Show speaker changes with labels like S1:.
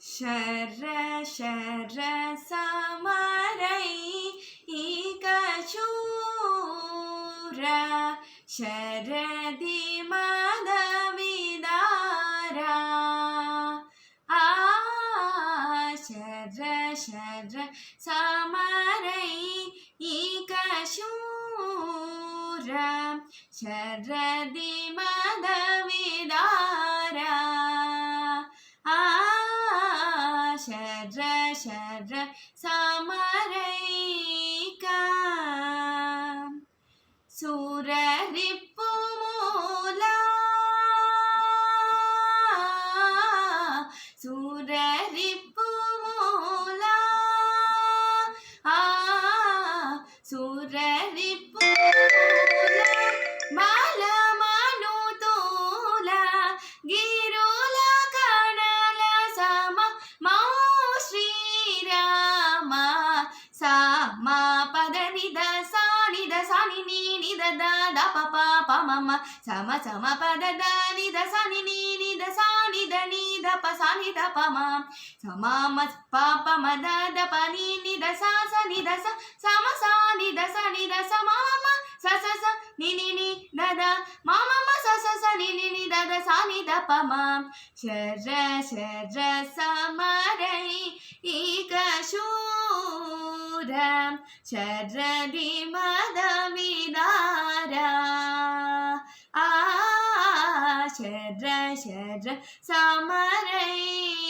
S1: sir शर समरै इकशूर शरदि मदविदारा शर शर समरै इकशूर शरदि मदविदारा शर शर समरैका सूररिपुमूला सूररिपुमूला सूररिपुमूला बालमनुतूला गिरुला कणल सम मौ श्रीराम सा मा पद निद सा निद सा नि नी निद द द प प प म म सम सम पद द निद सा नि नी निद सा निद नि द प सा नि द प म सम म प प म द द प नि निद सा सा निद सा सम सा निद सा निद सा म म स स स नि नि नि द द म म म स स स नि नि नि द द सा नि द प म शर शर समरै इकशूर शरदि मदविदारा शर शर समरै